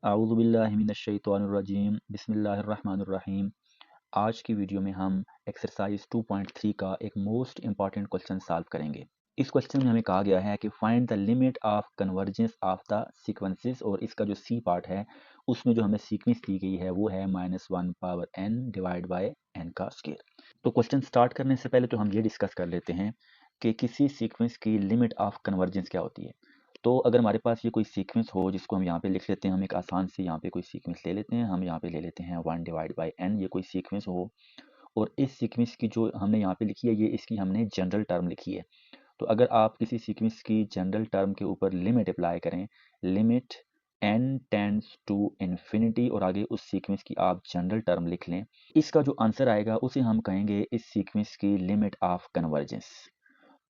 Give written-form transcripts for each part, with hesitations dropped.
अऊज़ु बिल्लाहि मिनश्शैतानिर्रजीम बिस्मिल्लाहिर्रहमानिर्रहीम। आज की वीडियो में हम एक्सरसाइज 2.3 का एक मोस्ट इंपॉर्टेंट क्वेश्चन सॉल्व करेंगे। इस क्वेश्चन में हमें कहा गया है कि find the limit of convergence of the sequences, और इसका जो सी पार्ट है उसमें जो हमें सीक्वेंस दी गई है वो है -1 power n divide by n का स्क्वायर। तो क्वेश्चन स्टार्ट करने से पहले तो हम ये डिस्कस कर लेते हैं कि किसी सीक्वेंस की लिमिट ऑफ कन्वर्जेंस क्या होती है। तो अगर हमारे पास ये कोई सीक्वेंस हो जिसको हम यहाँ पे लिख लेते हैं, हम एक आसान सी यहाँ पे कोई सीक्वेंस ले लेते हैं, हम यहाँ पे ले लेते हैं 1 डिवाइड बाई n, ये कोई सीक्वेंस हो और इस सीक्वेंस की जो हमने यहाँ पे लिखी है ये इसकी हमने जनरल टर्म लिखी है। तो अगर आप किसी सीक्वेंस की जनरल टर्म के ऊपर लिमिट अप्लाई करें, limit n tends to infinity, और आगे उस सीक्वेंस की आप जनरल टर्म लिख लें, इसका जो आंसर आएगा उसे हम कहेंगे इस सीक्वेंस की लिमिट ऑफ कन्वर्जेंस।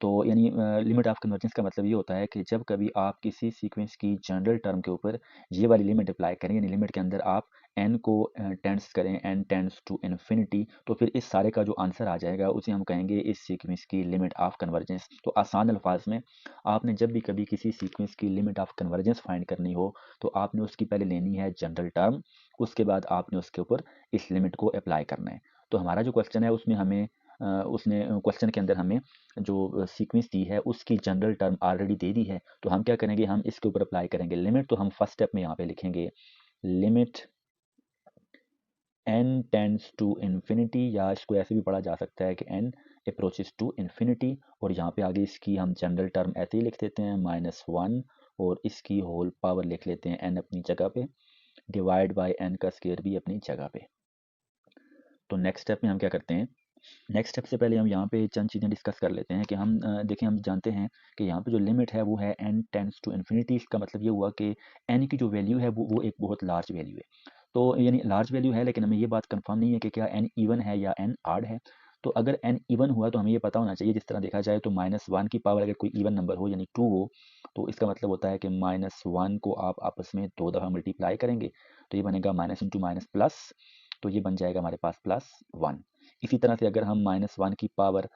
तो यानी लिमिट ऑफ कन्वर्जेंस का मतलब ये होता है कि जब कभी आप किसी सीक्वेंस की जनरल टर्म के ऊपर ये वाली लिमिट अप्लाई करें, यानी लिमिट के अंदर आप n को टेंड्स करें, n टेंड्स टू इन्फिनिटी, तो फिर इस सारे का जो आंसर आ जाएगा उसे हम कहेंगे इस सीक्वेंस की लिमिट ऑफ कन्वर्जेंस। तो आसान अल्फाज में आपने जब भी कभी किसी सीक्वेंस की लिमिट ऑफ कन्वर्जेंस फाइंड करनी हो तो आपने उसकी पहले लेनी है जनरल टर्म, उसके बाद आपने उसके ऊपर इस लिमिट को अप्लाई करना है। तो हमारा जो क्वेश्चन है उसमें हमें उसने क्वेश्चन के अंदर हमें जो सीक्वेंस दी है उसकी जनरल टर्म ऑलरेडी दे दी है, तो हम क्या करेंगे, हम इसके ऊपर अप्लाई करेंगे लिमिट। तो हम फर्स्ट स्टेप में यहाँ पे लिखेंगे limit n tends to infinity, या इसको ऐसे भी पढ़ा जा सकता है कि n अप्रोचेस टू इन्फिनिटी, और यहाँ पे आगे इसकी हम जनरल टर्म ऐसे ही लिख देते हैं -1, और इसकी होल पावर लिख लेते हैं n अपनी जगह पे, डिवाइड बाय n का स्क्वायर भी अपनी जगह पे। तो नेक्स्ट स्टेप में हम क्या करते हैं, नेक्स्ट स्टेप से पहले हम यहाँ पे चंद चीज़ें डिस्कस कर लेते हैं कि हम देखिए हम जानते हैं कि यहाँ पे जो लिमिट है वो है n टेंड्स टू इन्फिनिटी। इसका मतलब ये हुआ कि n की जो वैल्यू है वो एक बहुत लार्ज वैल्यू है। तो यानी लार्ज वैल्यू है, लेकिन हमें ये बात कंफर्म नहीं है कि क्या n इवन है या n आड है। तो अगर n इवन हुआ तो हमें ये पता होना चाहिए, जिस तरह देखा जाए तो -1 की पावर अगर कोई इवन नंबर हो यानी 2 हो, तो इसका मतलब होता है कि -1 को आप आपस में 2 दफ़ा मल्टीप्लाई करेंगे, तो ये बनेगा माइनस इंटू माइनस प्लस, तो ये बन जाएगा हमारे पास +1। इसी तरह से अगर हम -1 की पावर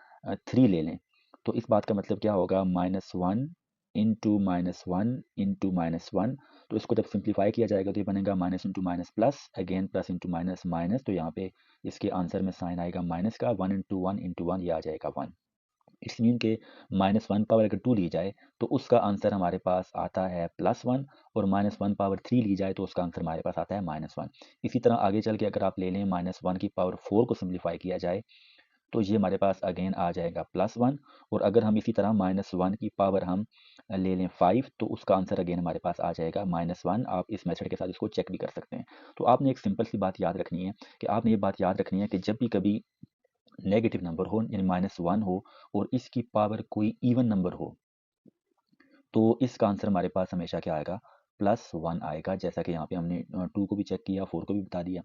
3 ले लें, तो इस बात का मतलब क्या होगा, -1 इंटू -1 इंटू -1, तो इसको जब सिंप्लीफाई किया जाएगा तो ये बनेगा minus into minus plus, again plus into minus minus, तो यहाँ पे इसके आंसर में साइन आएगा माइनस का, 1 इंटू 1 ये आ जाएगा 1। इट्स मीन के -1 पावर अगर 2 ली जाए तो उसका आंसर हमारे पास आता है +1, और -1 पावर 3 ली जाए तो उसका आंसर हमारे पास आता है -1। इसी तरह आगे चल के अगर आप ले लें -1 की पावर 4 को सिंप्लीफाई किया जाए तो ये हमारे पास अगेन आ जाएगा +1, और अगर हम इसी तरह -1 की पावर हम ले लें 5 तो उसका आंसर अगेन हमारे पास आ जाएगा -1। आप इस मेथड के साथ इसको चेक भी कर सकते हैं। तो आपने एक सिंपल सी बात याद रखनी है कि आपने ये बात याद रखनी है कि जब भी कभी नेगेटिव नंबर हो यानी -1 हो और इसकी पावर कोई इवन नंबर हो, तो इसका आंसर हमारे पास हमेशा क्या आएगा, +1 आएगा। जैसा कि यहाँ पे हमने 2 को भी चेक किया, 4 को भी बता दिया।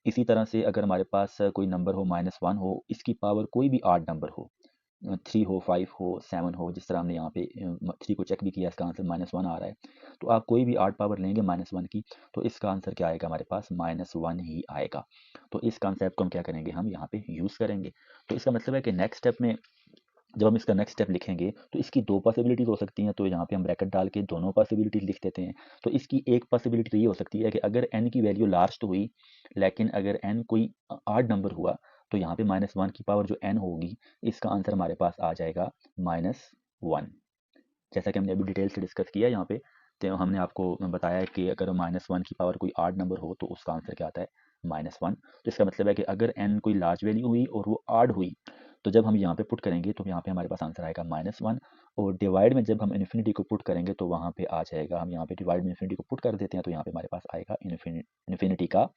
इसी तरह से अगर हमारे पास कोई नंबर हो -1 हो, इसकी पावर कोई भी आड नंबर हो, 3 हो, 5 हो, 7 हो, जिस तरह हमने यहाँ पे 3 को चेक भी किया, इसका आंसर -1 आ रहा है। तो आप कोई भी आड पावर लेंगे -1 की, तो इसका आंसर क्या आएगा हमारे पास, -1 ही आएगा। तो इस कॉन्सेप्ट को हम क्या करेंगे, हम यहाँ पे यूज़ करेंगे। तो इसका मतलब है कि नेक्स्ट स्टेप में जब हम इसका नेक्स्ट स्टेप लिखेंगे तो इसकी 2 पॉसिबिलिटीज़ हो सकती हैं, तो यहाँ पे हम ब्रैकेट डाल के दोनों पॉसिबिलिटीज़ लिख देते हैं। तो इसकी एक पॉसिबिलिटी तो ये हो सकती है कि अगर n की वैल्यू लार्ज तो हुई, लेकिन अगर n कोई ऑड नंबर हुआ, तो यहाँ पे -1 की पावर जो n होगी, इसका आंसर हमारे पास आ जाएगा -1। जैसा कि हमने अभी डिटेल से डिस्कस किया यहाँ पे, तो हमने आपको बताया है कि अगर -1 की पावर कोई ऑड नंबर हो तो उसका आंसर क्या आता है, -1। तो इसका मतलब है कि अगर n कोई लार्ज वैल्यू हुई और वो ऑड हुई, तो जब हम यहाँ पे पुट करेंगे तो यहाँ पे हमारे पास आंसर आएगा -1, और डिवाइड में जब हम इन्फिनिटी को पुट करेंगे तो वहाँ पे आ जाएगा, हम यहाँ पे डिवाइड में इन्फिनिटी को पुट कर देते हैं तो यहाँ पे हमारे पास आएगा इन्फिनिटी का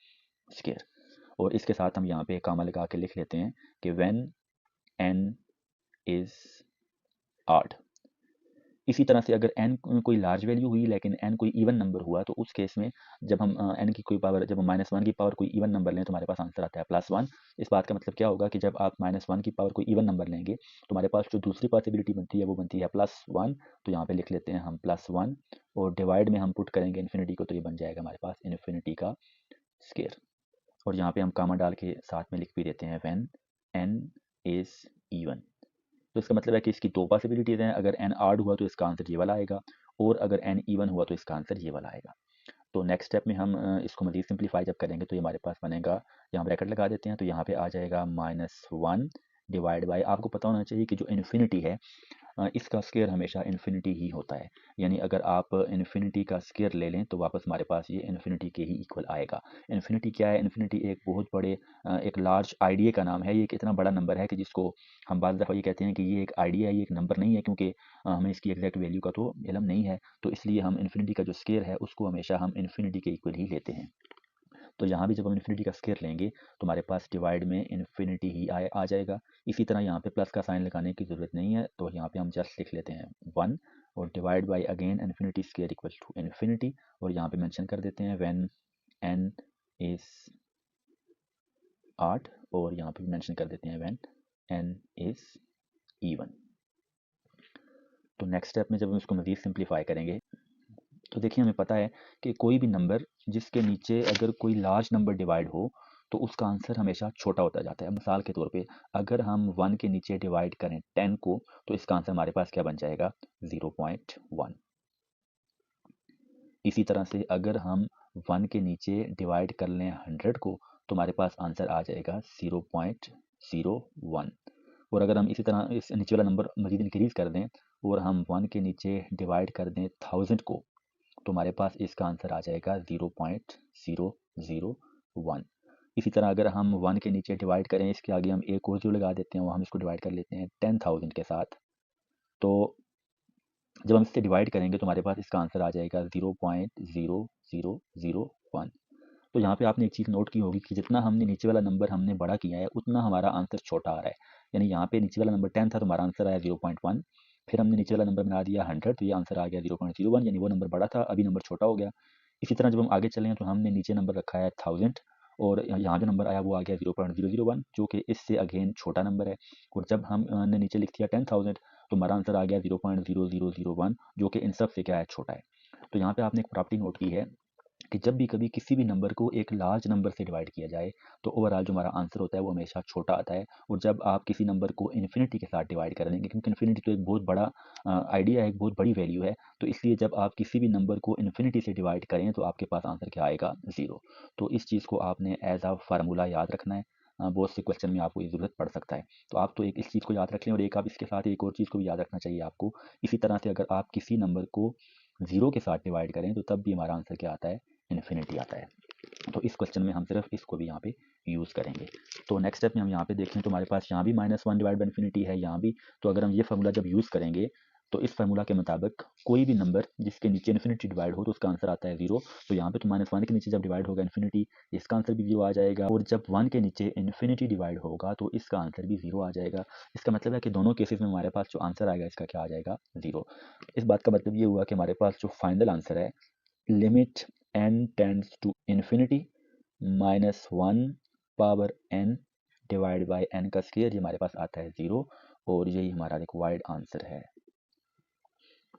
स्क्वायर। और इसके साथ हम यहाँ पे कामा लगा के लिख लेते हैं कि व्हेन n इज ऑड। इसी तरह से अगर n कोई लार्ज वैल्यू हुई लेकिन n कोई इवन नंबर हुआ, तो उस केस में जब हम n की कोई पावर, जब हम -1 की पावर कोई इवन नंबर लें तो हमारे पास आंसर आता है +1। इस बात का मतलब क्या होगा कि जब आप -1 की पावर कोई इवन नंबर लेंगे तो हमारे पास जो दूसरी पॉसिबिलिटी बनती है वो बनती है +1। तो यहाँ पे लिख लेते हैं हम +1, और डिवाइड में हम पुट करेंगे इन्फिनिटी को, तो ये बन जाएगा हमारे पास इन्फिनिटी का स्क्वायर। और यहाँ पे हम कामा डाल के साथ में लिख भी देते हैं व्हेन n इज इवन। तो इसका मतलब है कि इसकी 2 पॉसिबिलिटीज़ हैं, अगर n ऑड हुआ तो इसका आंसर ये वाला आएगा, और अगर n इवन हुआ तो इसका आंसर ये वाला आएगा। तो नेक्स्ट स्टेप में हम इसको मज़ीद सिंप्लीफाई जब करेंगे तो ये हमारे पास बनेगा, यहाँ ब्रैकेट लगा देते हैं तो यहाँ पे आ जाएगा -1 डिवाइड बाय, आपको पता होना चाहिए कि जो इन्फिनिटी है इसका स्क्वायर हमेशा इन्फिनिटी ही होता है। यानी अगर आप इन्फिनिटी का स्क्वायर ले लें तो वापस हमारे पास ये इन्फिनिटी के ही इक्वल आएगा। इन्फिनिटी क्या है? इन्फिनिटी एक बहुत बड़े एक लार्ज आइडिया का नाम है। ये एक इतना बड़ा नंबर है कि जिसको हम बाज़ दफ़ा ये कहते हैं कि ये एक आइडिया है, ये एक नंबर नहीं है, क्योंकि हमें इसकी एग्जैक्ट वैल्यू का तो इल्म नहीं है। तो इसलिए हम इन्फिनिटी का जो स्क्वायर है उसको हमेशा हम इन्फिनिटी के इक्वल ही लेते हैं। तो यहाँ भी जब हम इन्फिनिटी का स्क्वायर लेंगे तो हमारे पास डिवाइड में इन्फिनिटी ही आ जाएगा। इसी तरह यहाँ पे प्लस का साइन लगाने की ज़रूरत नहीं है, तो यहाँ पे हम जस्ट लिख लेते हैं 1 और divide by again infinity square equal to infinity, और यहाँ पे मेंशन कर देते हैं व्हेन n इज़ 8, और यहाँ पे मेंशन कर देते हैं व्हेन n इज़ इवन। तो नेक्स्ट स्टेप में जब हम इसको मज़ीद सिंप्लीफाई करेंगे तो देखिए हमें पता है कि कोई भी नंबर जिसके नीचे अगर कोई लार्ज नंबर डिवाइड हो तो उसका आंसर हमेशा छोटा होता जाता है। मिसाल के तौर पे अगर हम 1 के नीचे डिवाइड करें 10 को तो इसका आंसर हमारे पास क्या बन जाएगा? 0.1। इसी तरह से अगर हम 1 के नीचे डिवाइड कर लें 100 को तो हमारे पास आंसर आ जाएगा 0.01। और अगर हम इसी तरह इस नीचे वाला नंबर मज़ीद इंक्रीज़ कर दें और हम 1 के नीचे डिवाइड कर दें 1000 को तो हमारे पास इसका आंसर आ जाएगा 0.001। इसी तरह अगर हम 1 के नीचे डिवाइड करें, इसके आगे हम एक और 0 लगा देते हैं, वहाँ हम इसको डिवाइड कर लेते हैं 10,000 के साथ, तो जब हम इससे डिवाइड करेंगे तो हमारे पास इसका आंसर आ जाएगा 0.0001। तो यहाँ पे आपने एक चीज़ नोट की होगी कि जितना हमने नीचे वाला नंबर हमने बड़ा किया है उतना हमारा आंसर छोटा आ रहा है। यानी यहाँ पे नीचे वाला नंबर 10 था तो हमारा आंसर आया 0.1, फिर हमने नीचे वाला नंबर बना दिया 100 तो ये आंसर आ गया 0.01, यानी वो नंबर बड़ा था, अभी नंबर छोटा हो गया। इसी तरह जब हम आगे चलें तो हमने नीचे नंबर रखा है 1000 और यहाँ जो नंबर आया वो आ गया 0.001, जो कि इससे अगेन छोटा नंबर है। और जब हमने नीचे लिख दिया 10,000 तो हमारा आंसर आ गया 0.0001, जो कि इन सब से क्या है? छोटा है। तो यहाँ पे आपने एक प्रॉपर्टी नोट की है कि जब भी कभी किसी भी नंबर को एक लार्ज नंबर से डिवाइड किया जाए तो ओवरऑल जो हमारा आंसर होता है वो हमेशा छोटा आता है। और जब आप किसी नंबर को इन्फिनिटी के साथ डिवाइड कर देंगे, क्योंकि इन्फिनिटी तो एक बहुत बड़ा आइडिया है, एक बहुत बड़ी वैल्यू है, तो इसलिए जब आप किसी भी नंबर को इन्फिनिटी से डिवाइड करें तो आपके पास आंसर क्या आएगा? 0। तो इस चीज़ को आपने एज आ फार्मूला याद रखना है। बहुत से क्वेश्चन में आपको ये ज़रूरत पड़ सकता है, तो आप तो एक इस चीज़ को याद रख लें और एक आप इसके साथ एक और चीज़ को भी याद रखना चाहिए आपको। इसी तरह से अगर आप किसी नंबर को 0 के साथ डिवाइड करें तो तब भी हमारा आंसर क्या आता है? इन्फिनिटी आता है। तो इस क्वेश्चन में हम सिर्फ इसको भी यहाँ पे यूज़ करेंगे। तो नेक्स्ट स्टेप में हम यहाँ पे देखें तो हमारे पास यहाँ भी -1 डिवाइड बाय इन्फिनिटी है, यहाँ भी। तो अगर हम ये फार्मूला जब यूज़ करेंगे तो इस फार्मूला के मुताबिक कोई भी नंबर जिसके नीचे इन्फिनिटी डिवाइड हो तो उसका आंसर आता है 0। तो यहाँ पे तो -1 के नीचे जब डिवाइड होगा इन्फिनिटी, इसका आंसर भी 0 आ जाएगा, और जब 1 के नीचे इन्फिनिटी डिवाइड होगा तो इसका आंसर भी 0 आ जाएगा। इसका मतलब है कि दोनों केसेस में हमारे पास जो आंसर आएगा इसका क्या आ जाएगा? 0। इस बात का मतलब ये हुआ कि हमारे पास जो फाइनल आंसर है, limit n tends to infinity -1 power n divide by n का स्क्वायर, ये हमारे पास आता है 0, और यही हमारा रिक्वायर्ड आंसर है।